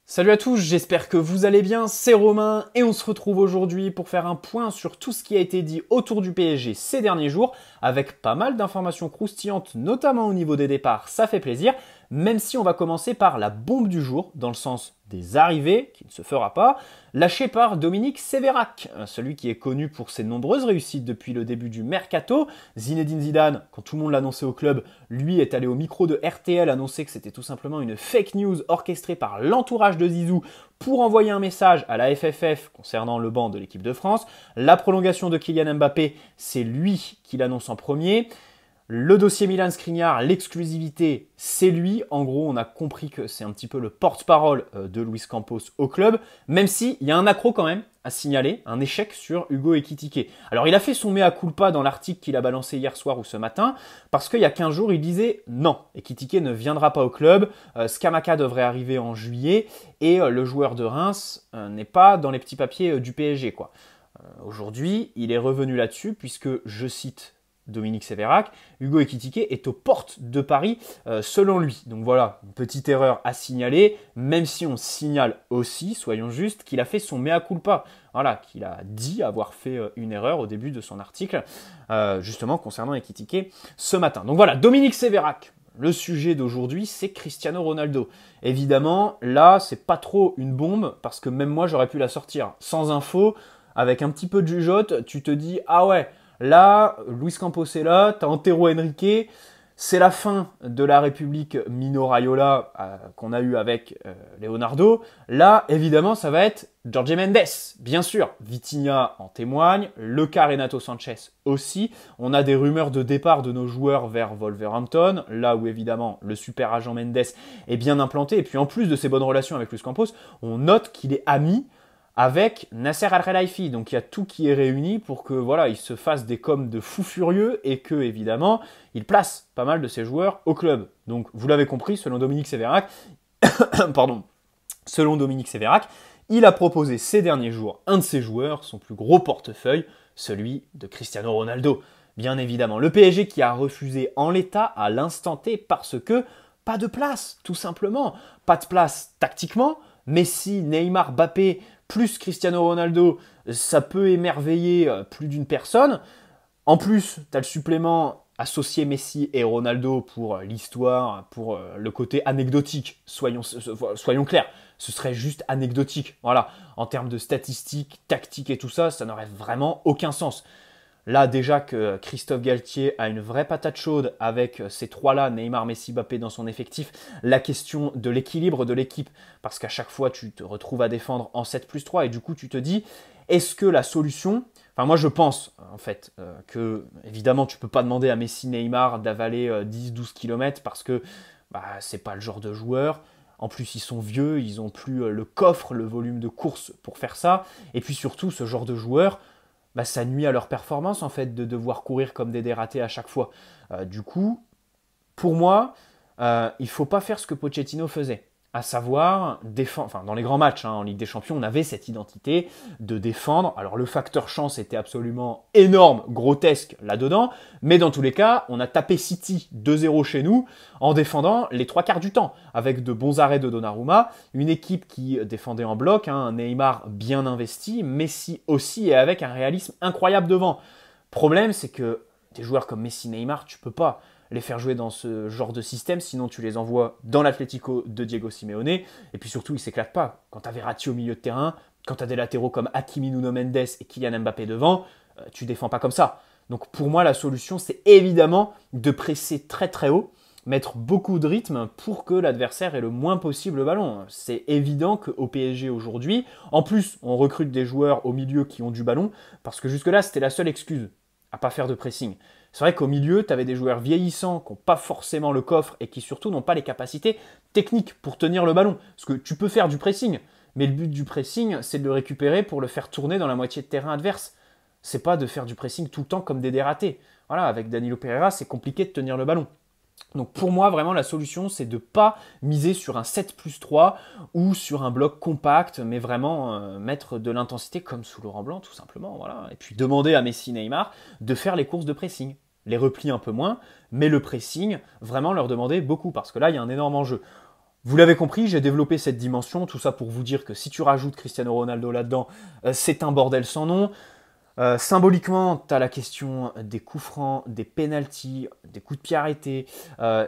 Salut à tous, j'espère que vous allez bien, c'est Romain et on se retrouve aujourd'hui pour faire un point sur tout ce qui a été dit autour du PSG ces derniers jours, avec pas mal d'informations croustillantes, notamment au niveau des départs, ça fait plaisir, même si on va commencer par la bombe du jour, dans le sens des arrivées, qui ne se fera pas, lâchée par Dominique Sévérac, celui qui est connu pour ses nombreuses réussites depuis le début du mercato. Zinedine Zidane, quand tout le monde l'annonçait au club, lui est allé au micro de RTL annoncer que c'était tout simplement une fake news orchestrée par l'entourage de Zizou pour envoyer un message à la FFF concernant le banc de l'équipe de France. La prolongation de Kylian Mbappé, c'est lui qui l'annonce en premier. Le dossier Milan Skriniar, l'exclusivité, c'est lui. En gros, on a compris que c'est un petit peu le porte-parole de Luis Campos au club, même s'il y a un accroc quand même à signaler, un échec sur Hugo Ekitike. Alors, il a fait son mea culpa dans l'article qu'il a balancé hier soir ou ce matin, parce qu'il y a 15 jours, il disait non, Ekitike ne viendra pas au club, Scamacca devrait arriver en juillet, et le joueur de Reims n'est pas dans les petits papiers du PSG, quoi. Aujourd'hui, il est revenu là-dessus, puisque, je cite Dominique Sévérac, Hugo Ekitike est aux portes de Paris selon lui. Donc voilà, une petite erreur à signaler, même si on signale aussi, soyons justes, qu'il a fait son mea culpa. Voilà, qu'il a dit avoir fait une erreur au début de son article, justement concernant Ekitike ce matin. Donc voilà, Dominique Sévérac. Le sujet d'aujourd'hui, c'est Cristiano Ronaldo. Évidemment, là, c'est pas trop une bombe, parce que même moi, j'aurais pu la sortir sans info, avec un petit peu de jugeote, tu te dis, ah ouais, là, Luis Campos est là, t'as Antero Henrique, c'est la fin de la République Mino Raiola qu'on a eu avec Leonardo. Là, évidemment, ça va être Jorge Mendes, bien sûr. Vitinha en témoigne, le cas Renato Sanchez aussi. On a des rumeurs de départ de nos joueurs vers Wolverhampton, là où évidemment le super agent Mendes est bien implanté. Et puis en plus de ses bonnes relations avec Luis Campos, on note qu'il est ami avec Nasser Al-Khelaifi. Donc il y a tout qui est réuni pour que voilà, il se fasse des coms de fou furieux et que évidemment, il place pas mal de ses joueurs au club. Donc vous l'avez compris, selon Dominique Sévérac, selon Dominique Sévérac, il a proposé ces derniers jours un de ses joueurs, son plus gros portefeuille, celui de Cristiano Ronaldo. Bien évidemment, le PSG qui a refusé en l'état à l'instant T parce que pas de place, tout simplement. Pas de place tactiquement. Messi, Neymar, Mbappé, plus Cristiano Ronaldo, ça peut émerveiller plus d'une personne. En plus, tu as le supplément associé Messi et Ronaldo pour l'histoire, pour le côté anecdotique. Soyons clairs, ce serait juste anecdotique. Voilà, en termes de statistiques, tactiques et tout ça, ça n'aurait vraiment aucun sens. Là, déjà que Christophe Galtier a une vraie patate chaude avec ces trois-là, Neymar, Messi, Mbappé dans son effectif, la question de l'équilibre de l'équipe, parce qu'à chaque fois, tu te retrouves à défendre en 7+3, et du coup, tu te dis, est-ce que la solution... Enfin, moi, je pense, en fait, que, évidemment, tu peux pas demander à Messi, Neymar d'avaler 10-12 km, parce que c'est pas le genre de joueur. En plus, ils sont vieux, ils ont plus le coffre, le volume de course pour faire ça. Et puis surtout, ce genre de joueur, ça nuit à leur performance en fait de devoir courir comme des dératés à chaque fois. Du coup, pour moi, il ne faut pas faire ce que Pochettino faisait, à savoir défendre. Enfin, dans les grands matchs en Ligue des Champions, on avait cette identité de défendre. Alors le facteur chance était absolument énorme, grotesque là-dedans, mais dans tous les cas, on a tapé City 2-0 chez nous en défendant les trois quarts du temps, avec de bons arrêts de Donnarumma, une équipe qui défendait en bloc, un Neymar bien investi, Messi aussi, et avec un réalisme incroyable devant. Problème, c'est que des joueurs comme Messi, Neymar, tu peux pas les faire jouer dans ce genre de système, sinon tu les envoies dans l'Atlético de Diego Simeone, et puis surtout, ils s'éclatent pas. Quand tu as Verratti au milieu de terrain, quand tu as des latéraux comme Hakimi, Nuno Mendes et Kylian Mbappé devant, tu défends pas comme ça. Donc pour moi, la solution, c'est évidemment de presser très très haut, mettre beaucoup de rythme pour que l'adversaire ait le moins possible le ballon. C'est évident qu'au PSG aujourd'hui, en plus, on recrute des joueurs au milieu qui ont du ballon, parce que jusque-là, c'était la seule excuse à pas faire de pressing. C'est vrai qu'au milieu, tu avais des joueurs vieillissants qui n'ont pas forcément le coffre et qui surtout n'ont pas les capacités techniques pour tenir le ballon. Parce que tu peux faire du pressing, mais le but du pressing, c'est de le récupérer pour le faire tourner dans la moitié de terrain adverse. C'est pas de faire du pressing tout le temps comme des dératés. Voilà, avec Danilo Pereira, c'est compliqué de tenir le ballon. Donc pour moi, vraiment, la solution, c'est de ne pas miser sur un 7+3 ou sur un bloc compact, mais vraiment mettre de l'intensité comme sous Laurent Blanc, tout simplement. Voilà. Et puis demander à Messi, Neymar de faire les courses de pressing. Les replis un peu moins, mais le pressing, vraiment leur demander beaucoup, parce que là, il y a un énorme enjeu. Vous l'avez compris, j'ai développé cette dimension, tout ça pour vous dire que si tu rajoutes Cristiano Ronaldo là-dedans, c'est un bordel sans nom. Symboliquement, tu as la question des coups francs, des pénaltys, des coups de pied arrêtés,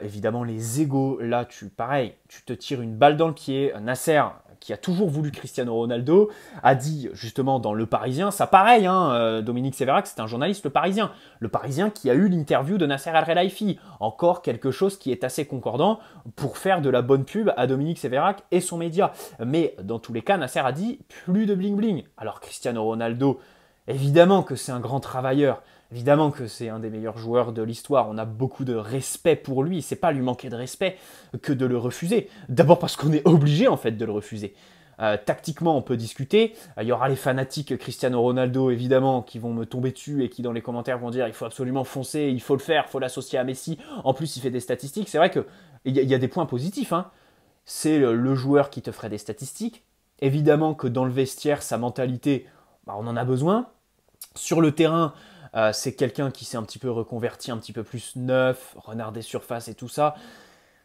évidemment les égos. Là, pareil, tu te tires une balle dans le pied. Nasser, qui a toujours voulu Cristiano Ronaldo, a dit justement dans Le Parisien, ça pareil, hein, Dominique Sévérac, c'est un journaliste Le Parisien qui a eu l'interview de Nasser Al-Khelaifi. Encore quelque chose qui est assez concordant pour faire de la bonne pub à Dominique Sévérac et son média. Mais dans tous les cas, Nasser a dit plus de bling-bling. Alors Cristiano Ronaldo, évidemment que c'est un grand travailleur, évidemment que c'est un des meilleurs joueurs de l'histoire, on a beaucoup de respect pour lui, c'est pas lui manquer de respect que de le refuser. D'abord parce qu'on est obligé en fait de le refuser. Tactiquement, on peut discuter. Il y aura les fanatiques Cristiano Ronaldo, évidemment, qui vont me tomber dessus et qui, dans les commentaires, vont dire il faut absolument foncer, il faut le faire, il faut l'associer à Messi. En plus, il fait des statistiques. C'est vrai qu'il y a des points positifs. Hein. C'est le joueur qui te ferait des statistiques. Évidemment que dans le vestiaire, sa mentalité, on en a besoin. Sur le terrain, c'est quelqu'un qui s'est un petit peu reconverti, un petit peu plus neuf, renard des surfaces et tout ça.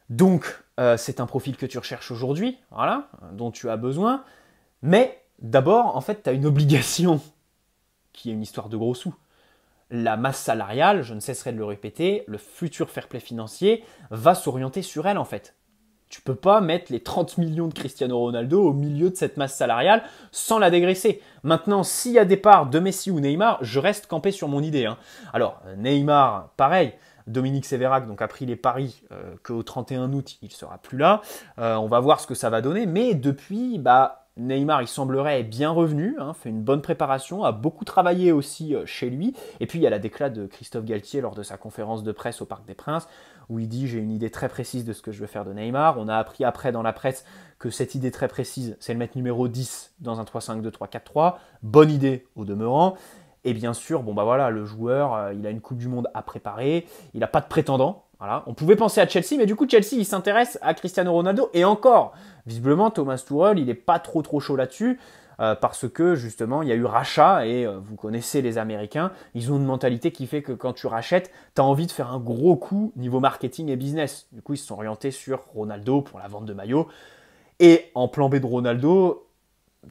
Donc, c'est un profil que tu recherches aujourd'hui, voilà, dont tu as besoin. Mais d'abord, en fait, tu as une obligation qui est une histoire de gros sous. La masse salariale, je ne cesserai de le répéter, le futur fair play financier va s'orienter sur elle, en fait. Tu peux pas mettre les 30 millions de Cristiano Ronaldo au milieu de cette masse salariale sans la dégraisser. Maintenant, s'il y a départ de Messi ou Neymar, je reste campé sur mon idée. Hein. Alors, Neymar, pareil. Dominique Sévérac donc, a pris les paris qu'au 31 août, il ne sera plus là. On va voir ce que ça va donner. Mais depuis, Neymar, il semblerait bien revenu, hein, fait une bonne préparation, a beaucoup travaillé aussi chez lui. Et puis, il y a la déclat de Christophe Galtier lors de sa conférence de presse au Parc des Princes, où il dit « J'ai une idée très précise de ce que je veux faire de Neymar ». On a appris après dans la presse que cette idée très précise, c'est le mettre numéro 10 dans un 3-5-2, 3-4-3. Bonne idée au demeurant. Et bien sûr, le joueur, il a une Coupe du Monde à préparer, il n'a pas de prétendant. Voilà. On pouvait penser à Chelsea, mais du coup, Chelsea, il s'intéresse à Cristiano Ronaldo. Et encore, visiblement, Thomas Tuchel, il n'est pas trop chaud là-dessus, parce que, justement, il y a eu rachat, et vous connaissez les Américains, ils ont une mentalité qui fait que quand tu rachètes, tu as envie de faire un gros coup niveau marketing et business. Du coup, ils se sont orientés sur Ronaldo pour la vente de maillots. Et en plan B de Ronaldo,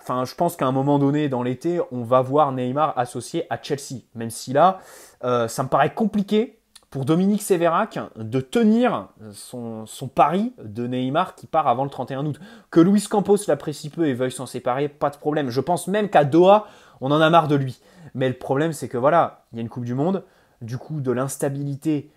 je pense qu'à un moment donné, dans l'été, on va voir Neymar associé à Chelsea. Même si là, ça me paraît compliqué pour Dominique Sévérac de tenir son pari de Neymar qui part avant le 31 août. Que Luis Campos l'apprécie peu et veuille s'en séparer, pas de problème. Je pense même qu'à Doha, on en a marre de lui. Mais le problème, c'est que voilà, il y a une Coupe du Monde. Du coup, de l'instabilité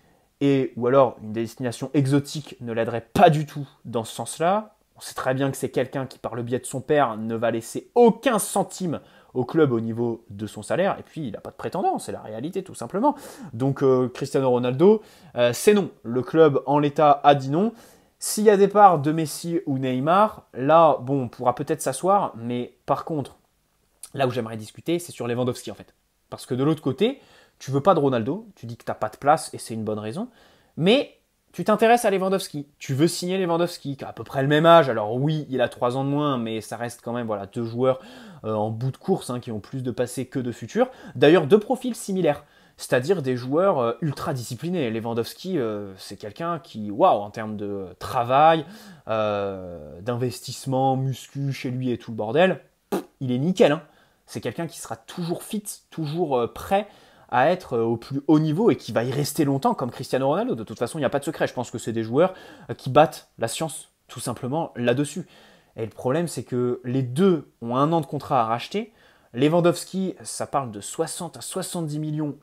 ou alors une destination exotique ne l'aiderait pas du tout dans ce sens-là. On sait très bien que c'est quelqu'un qui, par le biais de son père, ne va laisser aucun centime au club au niveau de son salaire. Et puis, il n'a pas de prétendant, c'est la réalité, tout simplement. Donc, Cristiano Ronaldo, c'est non. Le club, en l'état, a dit non. S'il y a départ de Messi ou Neymar, là, on pourra peut-être s'asseoir. Mais par contre, là où j'aimerais discuter, c'est sur Lewandowski, en fait. Parce que de l'autre côté, tu veux pas de Ronaldo, tu dis que tu n'as pas de place, et c'est une bonne raison. Mais tu t'intéresses à Lewandowski, tu veux signer Lewandowski, qui a à peu près le même âge. Alors oui, il a 3 ans de moins, mais ça reste quand même deux joueurs en bout de course qui ont plus de passé que de futur. D'ailleurs, 2 profils similaires, c'est-à-dire des joueurs ultra disciplinés. Lewandowski, c'est quelqu'un qui, en termes de travail, d'investissement, muscu chez lui et tout le bordel, il est nickel. Hein. C'est quelqu'un qui sera toujours fit, toujours prêt à être au plus haut niveau et qui va y rester longtemps comme Cristiano Ronaldo. De toute façon, il n'y a pas de secret. Je pense que c'est des joueurs qui battent la science, tout simplement, là-dessus. Et le problème, c'est que les deux ont 1 an de contrat à racheter. Lewandowski, ça parle de 60 à 70 millions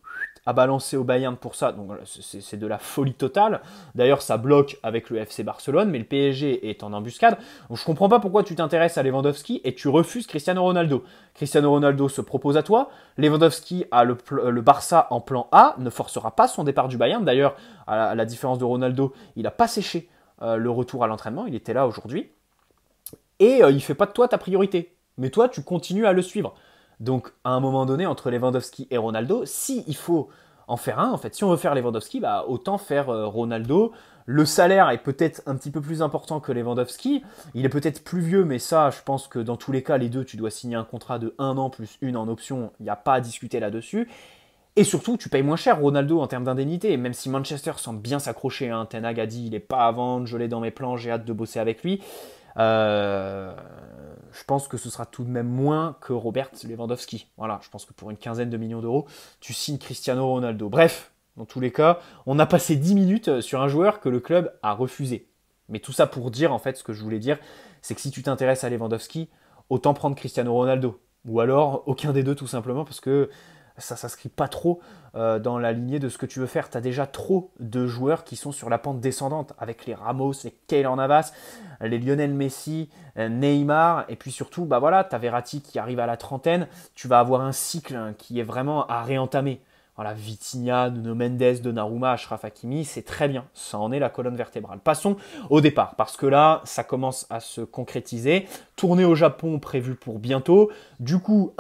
à balancer au Bayern pour ça. Donc c'est de la folie totale. D'ailleurs, ça bloque avec le FC Barcelone, mais le PSG est en embuscade. Donc je comprends pas pourquoi tu t'intéresses à Lewandowski et tu refuses Cristiano Ronaldo. Cristiano Ronaldo se propose à toi. Lewandowski a le Barça en plan A, ne forcera pas son départ du Bayern. D'ailleurs, à la différence de Ronaldo, il n'a pas séché le retour à l'entraînement. Il était là aujourd'hui. Et il fait pas de toi ta priorité. Mais toi, tu continues à le suivre. Donc, à un moment donné, entre Lewandowski et Ronaldo, si il faut en faire un, en fait, si on veut faire Lewandowski, autant faire Ronaldo. Le salaire est peut-être un petit peu plus important que Lewandowski. Il est peut-être plus vieux, mais ça, je pense que dans tous les cas, les deux, tu dois signer un contrat de 1 an plus 1 en option. Il n'y a pas à discuter là-dessus. Et surtout, tu payes moins cher Ronaldo en termes d'indemnité, même si Manchester semble bien s'accrocher. Hein. Ten Hag a dit il n'est pas à vendre, je l'ai dans mes plans, j'ai hâte de bosser avec lui. Je pense que ce sera tout de même moins que Robert Lewandowski. Voilà, je pense que pour une quinzaine de millions d'euros, tu signes Cristiano Ronaldo. Bref, dans tous les cas, on a passé 10 minutes sur un joueur que le club a refusé. Mais tout ça pour dire, en fait, ce que je voulais dire, c'est que si tu t'intéresses à Lewandowski, autant prendre Cristiano Ronaldo. Ou alors aucun des deux, tout simplement, parce que ça ne s'inscrit pas trop dans la lignée de ce que tu veux faire. Tu as déjà trop de joueurs qui sont sur la pente descendante, avec les Ramos, les Keylor Navas, les Lionel Messi, Neymar, et puis surtout, bah voilà, tu as Verratti qui arrive à la trentaine, tu vas avoir un cycle qui est vraiment à réentamer. Voilà, Vitinha, Nuno Mendes, Donnarumma, Achraf Hakimi, c'est très bien, ça en est la colonne vertébrale. Passons au départ, parce que là, ça commence à se concrétiser. Tournée au Japon prévue pour bientôt. Du coup,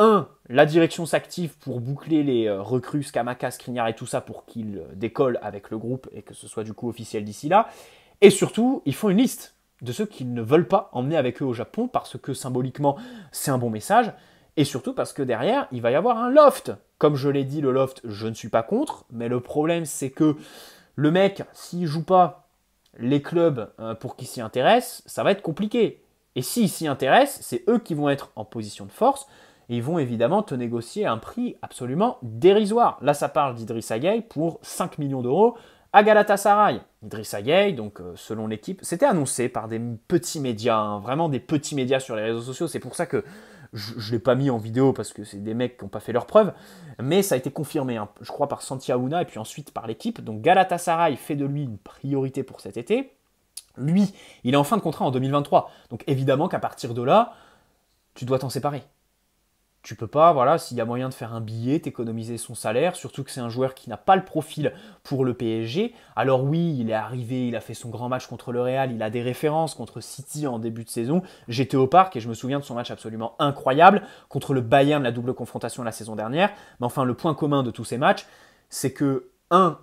la direction s'active pour boucler les recrues Skamaka, Skriniar et tout ça pour qu'ils décollent avec le groupe et que ce soit du coup officiel d'ici là. Et surtout, ils font une liste de ceux qu'ils ne veulent pas emmener avec eux au Japon parce que symboliquement, c'est un bon message. Et surtout parce que derrière, il va y avoir un loft. Comme je l'ai dit, le loft, je ne suis pas contre. Mais le problème, c'est que le mec, s'il ne joue pas les clubs pour qu'il s'y intéresse, ça va être compliqué. Et s'il s'y intéresse, c'est eux qui vont être en position de force. Et ils vont évidemment te négocier un prix absolument dérisoire. Là, ça parle d'Idrissa Gueye pour 5 millions d'euros à Galatasaray. Idrissa Gueye, donc selon l'équipe, c'était annoncé par des petits médias, hein, vraiment des petits médias sur les réseaux sociaux. C'est pour ça que je ne l'ai pas mis en vidéo parce que c'est des mecs qui n'ont pas fait leurs preuves, mais ça a été confirmé, hein, je crois, par Santi Aouna et puis ensuite par l'équipe. Donc Galatasaray fait de lui une priorité pour cet été. Lui, il est en fin de contrat en 2023. Donc évidemment qu'à partir de là, tu dois t'en séparer. Tu peux pas, voilà, s'il y a moyen de faire un billet, t'économiser son salaire, surtout que c'est un joueur qui n'a pas le profil pour le PSG. Alors oui, il est arrivé, il a fait son grand match contre le Real, il a des références contre City en début de saison. J'étais au parc et je me souviens de son match absolument incroyable contre le Bayern, la double confrontation la saison dernière. Mais enfin, le point commun de tous ces matchs, c'est que,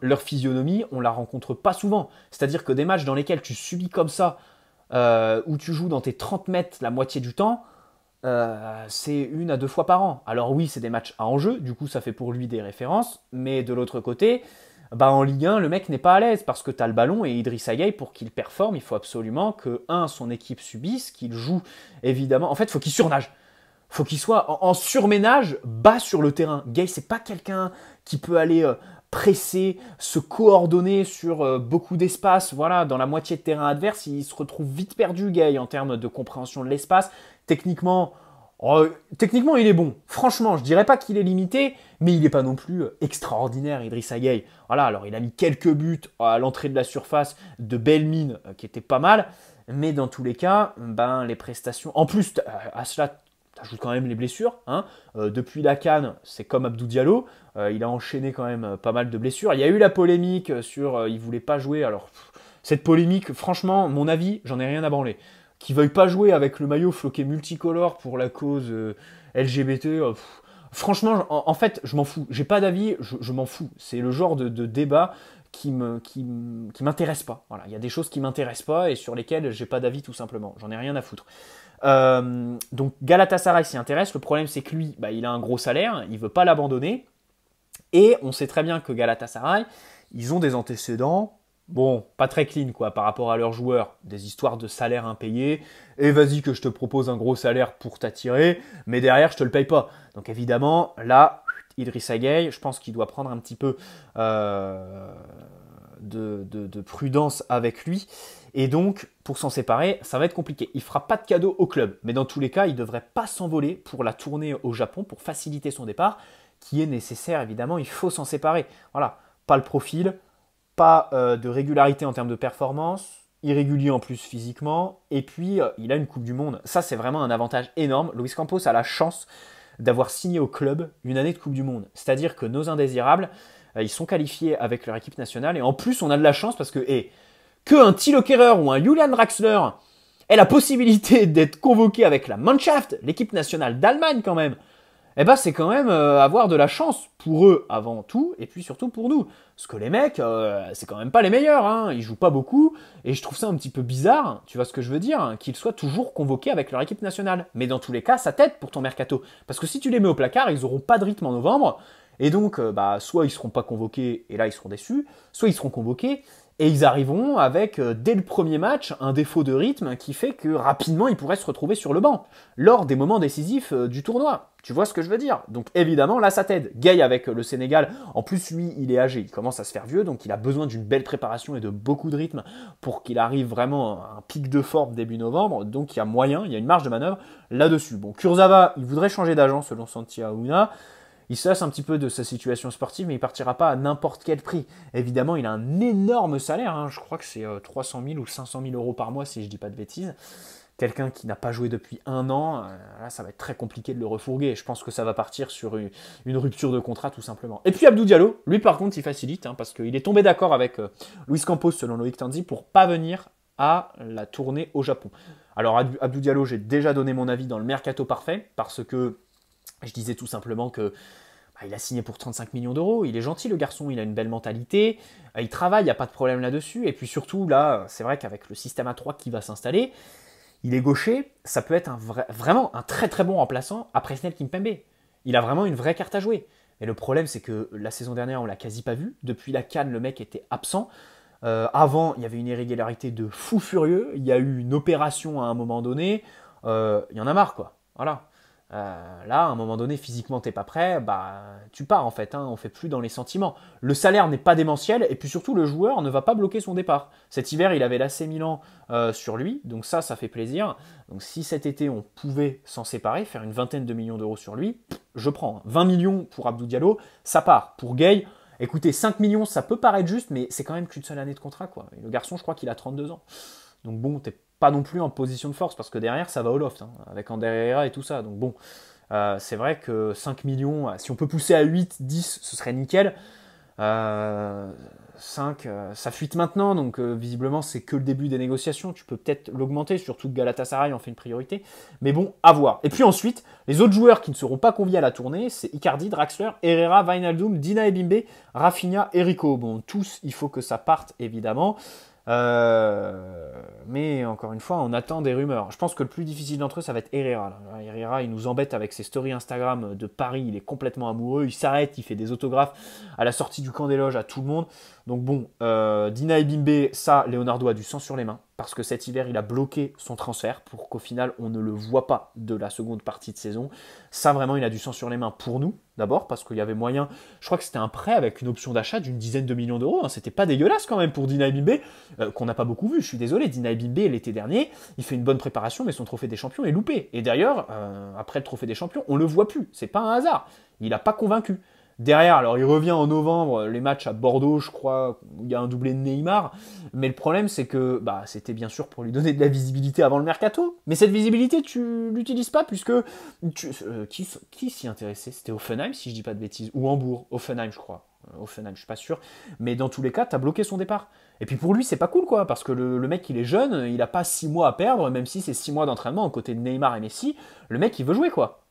leur physionomie, on la rencontre pas souvent. C'est-à-dire que des matchs dans lesquels tu subis comme ça, où tu joues dans tes 30 mètres la moitié du temps, c'est 1 à 2 fois par an. Alors oui, c'est des matchs à enjeu, du coup ça fait pour lui des références, mais de l'autre côté, bah en Ligue 1, le mec n'est pas à l'aise parce que tu as le ballon et Idrissa Gueye, pour qu'il performe, il faut absolument que, son équipe subisse, qu'il joue évidemment. En fait, il faut qu'il surnage. Faut qu'il soit en surménage bas sur le terrain. Gueye, c'est pas quelqu'un qui peut aller presser, se coordonner sur beaucoup d'espace. Voilà, dans la moitié de terrain adverse, il se retrouve vite perdu, Gueye, en termes de compréhension de l'espace. Techniquement, il est bon. Franchement, je dirais pas qu'il est limité, mais il n'est pas non plus extraordinaire, Idrissa Gueye. Voilà, alors il a mis quelques buts à l'entrée de la surface de belle mine, qui étaient pas mal, mais dans tous les cas, ben les prestations. En plus, à cela, t'ajoutes quand même les blessures. Hein. Depuis la CAN, c'est comme Abdou Diallo. Il a enchaîné quand même pas mal de blessures. Il y a eu la polémique sur il voulait pas jouer. Alors, cette polémique, franchement, mon avis, j'en ai rien à branler. Qu'il veuille pas jouer avec le maillot floqué multicolore pour la cause LGBT, franchement, en fait, je m'en fous. J'ai pas d'avis, je m'en fous. C'est le genre de débat qui m'intéresse pas. Voilà, il y a des choses qui m'intéressent pas et sur lesquelles j'ai pas d'avis tout simplement. J'en ai rien à foutre. Donc Galatasaray s'y intéresse. Le problème, c'est que lui, bah, il a un gros salaire, il veut pas l'abandonner. Et on sait très bien que Galatasaray, ils ont des antécédents, bon, pas très clean quoi, par rapport à leurs joueurs. Des histoires de salaire impayés. Et vas-y que je te propose un gros salaire pour t'attirer, mais derrière, je te le paye pas. Donc évidemment, là, Idrissa Gueye, je pense qu'il doit prendre un petit peu de prudence avec lui. Et donc, pour s'en séparer, ça va être compliqué. Il ne fera pas de cadeau au club. Mais dans tous les cas, il ne devrait pas s'envoler pour la tournée au Japon, pour faciliter son départ, qui est nécessaire, évidemment. Il faut s'en séparer. Voilà, pas le profil, pas de régularité en termes de performance, irrégulier en plus physiquement, et puis il a une Coupe du Monde. Ça, c'est vraiment un avantage énorme. Luis Campos a la chance d'avoir signé au club une année de Coupe du Monde. C'est-à-dire que nos indésirables, ils sont qualifiés avec leur équipe nationale, et en plus, on a de la chance parce que, qu'un Thilo Kehrer ou un Julian Draxler aient la possibilité d'être convoqués avec la Mannschaft, l'équipe nationale d'Allemagne quand même, eh ben c'est quand même avoir de la chance pour eux avant tout, et puis surtout pour nous. Parce que les mecs, c'est quand même pas les meilleurs, hein. Ils jouent pas beaucoup, et je trouve ça un petit peu bizarre, tu vois ce que je veux dire, hein, qu'ils soient toujours convoqués avec leur équipe nationale. Mais dans tous les cas, ça t'aide pour ton mercato. Parce que si tu les mets au placard, ils auront pas de rythme en novembre, Et donc, soit ils seront pas convoqués, et là ils seront déçus, soit ils seront convoqués, et ils arriveront avec, dès le premier match, un défaut de rythme qui fait que rapidement ils pourraient se retrouver sur le banc, lors des moments décisifs du tournoi. Tu vois ce que je veux dire? Donc évidemment, là ça t'aide. Gay avec le Sénégal, en plus lui il est âgé, il commence à se faire vieux, donc il a besoin d'une belle préparation et de beaucoup de rythme pour qu'il arrive vraiment à un pic de forme début novembre, donc il y a moyen, il y a une marge de manœuvre là-dessus. Bon, Kurzawa, il voudrait changer d'agent selon Santi Aouna. Il se lasse un petit peu de sa situation sportive, mais il partira pas à n'importe quel prix. Évidemment, il a un énorme salaire, hein. Je crois que c'est 300 000 ou 500 000 euros par mois, si je dis pas de bêtises. Quelqu'un qui n'a pas joué depuis un an, là, ça va être très compliqué de le refourguer. Je pense que ça va partir sur une rupture de contrat, tout simplement. Et puis Abdou Diallo, lui, par contre, il facilite, hein, parce qu'il est tombé d'accord avec Luis Campos, selon Loïc Tanzi, pour pas venir à la tournée au Japon. Alors, Abdou Diallo, j'ai déjà donné mon avis dans le mercato parfait, parce que je disais tout simplement que il a signé pour 35 millions d'euros, il est gentil le garçon, il a une belle mentalité, il travaille, il n'y a pas de problème là-dessus, et puis surtout, là, c'est vrai qu'avec le système A3 qui va s'installer, il est gaucher, ça peut être vraiment un très très bon remplaçant après Presnel Kimpembe. Il a vraiment une vraie carte à jouer. Mais le problème, c'est que la saison dernière, on l'a quasi pas vu. Depuis la CAN, le mec était absent. Avant, il y avait une irrégularité de fou furieux. Il y a eu une opération à un moment donné. Il y en a marre, quoi. Voilà. Là, à un moment donné, physiquement, t'es pas prêt, tu pars en fait, hein, on fait plus dans les sentiments. Le salaire n'est pas démentiel, et puis surtout, le joueur ne va pas bloquer son départ. Cet hiver, il avait l'AC Milan sur lui, donc ça fait plaisir. Donc si cet été, on pouvait s'en séparer, faire une vingtaine de millions d'euros sur lui, je prends. 20 millions pour Abdou Diallo, ça part. Pour Gay, écoutez, 5 millions, ça peut paraître juste, mais c'est quand même qu'une seule année de contrat, quoi. Et le garçon, je crois qu'il a 32 ans. Donc bon, t'es pas non plus en position de force, parce que derrière, ça va au loft, hein, avec Ander Herrera et tout ça. Donc bon, c'est vrai que 5 millions, si on peut pousser à 8, 10, ce serait nickel. 5, ça fuite maintenant, donc visiblement, c'est que le début des négociations. Tu peux peut-être l'augmenter, surtout que Galatasaray en fait une priorité. Mais bon, à voir. Et puis ensuite, les autres joueurs qui ne seront pas conviés à la tournée, c'est Icardi, Draxler, Herrera, Wijnaldum, Dina Ebimbe, Rafinha, Erico. Bon, tous, il faut que ça parte, évidemment. Mais encore une fois, on attend des rumeurs. Je pense que le plus difficile d'entre eux, ça va être Herrera. Là. Herrera, il nous embête avec ses stories Instagram de Paris. Il est complètement amoureux. Il s'arrête, il fait des autographes à la sortie du camp des loges à tout le monde. Donc bon, Dina Ebimbe, ça, Leonardo a du sang sur les mains. Parce que cet hiver, il a bloqué son transfert pour qu'au final, on ne le voit pas de la seconde partie de saison. Ça, vraiment, il a du sang sur les mains pour nous. D'abord, parce qu'il y avait moyen, je crois que c'était un prêt avec une option d'achat d'une dizaine de millions d'euros. Hein. C'était pas dégueulasse quand même pour Dina Ebimbe, qu'on n'a pas beaucoup vu. Je suis désolé, Dina Ebimbe, l'été dernier, il fait une bonne préparation, mais son trophée des champions est loupé. Et d'ailleurs, après le trophée des champions, on le voit plus. C'est pas un hasard. Il n'a pas convaincu. Derrière, alors il revient en novembre, les matchs à Bordeaux, je crois, il y a un doublé de Neymar. Mais le problème, c'est que c'était bien sûr pour lui donner de la visibilité avant le mercato. Mais cette visibilité, tu l'utilises pas puisque qui s'y intéressait? C'était Hoffenheim, si je dis pas de bêtises, ou Hambourg, Hoffenheim, je crois. Hoffenheim, je suis pas sûr. Mais dans tous les cas, t'as bloqué son départ. Et puis pour lui, c'est pas cool, quoi, parce que le mec, il est jeune, il a pas 6 mois à perdre, même si c'est 6 mois d'entraînement aux côtés de Neymar et Messi. Le mec, il veut jouer, quoi.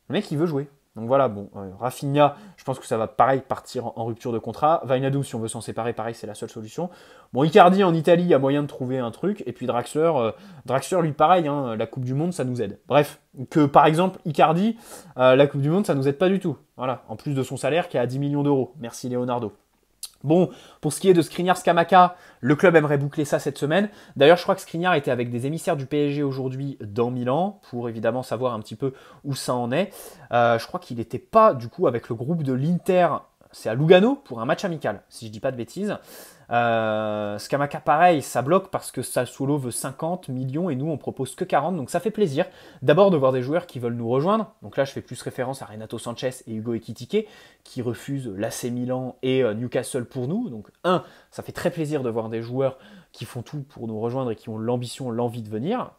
Le mec, il veut jouer. Donc voilà, bon, Rafinha, je pense que ça va pareil partir en rupture de contrat. Wijnaldum, si on veut s'en séparer, pareil, c'est la seule solution. Bon, Icardi en Italie, il y a moyen de trouver un truc. Et puis Draxler, lui pareil, hein, la Coupe du Monde, ça nous aide. Bref, que par exemple, Icardi, la Coupe du Monde, ça nous aide pas du tout. Voilà, en plus de son salaire qui est à 10 millions d'euros. Merci Leonardo. Bon, pour ce qui est de Skriniar-Scamacca, le club aimerait boucler ça cette semaine. D'ailleurs, je crois que Skriniar était avec des émissaires du PSG aujourd'hui dans Milan, pour évidemment savoir un petit peu où ça en est. Je crois qu'il n'était pas, du coup, avec le groupe de l'Inter, c'est à Lugano, pour un match amical, si je dis pas de bêtises. Scamacca, pareil, ça bloque parce que Sassuolo veut 50 millions et nous, on propose que 40, donc ça fait plaisir. D'abord de voir des joueurs qui veulent nous rejoindre. Donc là, je fais plus référence à Renato Sanchez et Hugo Ekitike, qui refusent l'AC Milan et Newcastle pour nous. Donc ça fait très plaisir de voir des joueurs qui font tout pour nous rejoindre et qui ont l'ambition, l'envie de venir.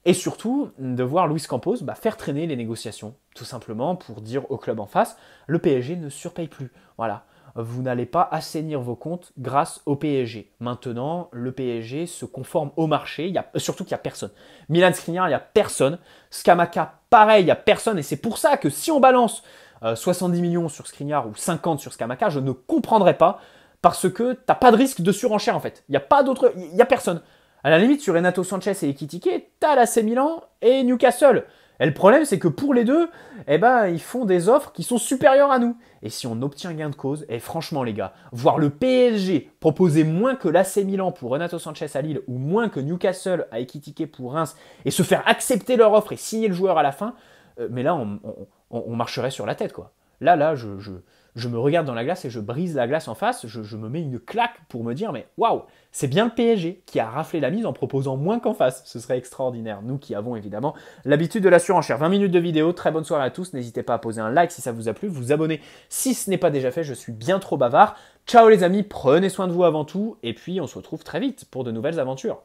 Et surtout, de voir Luis Campos faire traîner les négociations, tout simplement pour dire au club en face, le PSG ne surpaye plus. Voilà. Vous n'allez pas assainir vos comptes grâce au PSG. Maintenant, le PSG se conforme au marché, surtout qu'il n'y a personne. Milan Skriniar, il n'y a personne. Scamacca, pareil, il n'y a personne. Et c'est pour ça que si on balance 70 millions sur Skriniar ou 50 sur Scamacca, je ne comprendrai pas, parce que tu n'as pas de risque de surenchère en fait. Il n'y a personne. À la limite, sur Renato Sanchez et Ekitike, tu as l'AC Milan et Newcastle. Et le problème, c'est que pour les deux, eh ben, ils font des offres qui sont supérieures à nous. Et si on obtient gain de cause, et franchement les gars, voir le PSG proposer moins que l'AC Milan pour Renato Sanchez à Lille ou moins que Newcastle à Ekitike pour Reims et se faire accepter leur offre et signer le joueur à la fin, mais là on marcherait sur la tête quoi. Là, je me regarde dans la glace et je brise la glace en face, je me mets une claque pour me dire mais waouh, c'est bien le PSG qui a raflé la mise en proposant moins qu'en face. Ce serait extraordinaire. Nous qui avons évidemment l'habitude de la surenchère. 20 minutes de vidéo, très bonne soirée à tous. N'hésitez pas à poser un like si ça vous a plu, vous abonner si ce n'est pas déjà fait, je suis bien trop bavard. Ciao les amis, prenez soin de vous avant tout, et puis on se retrouve très vite pour de nouvelles aventures.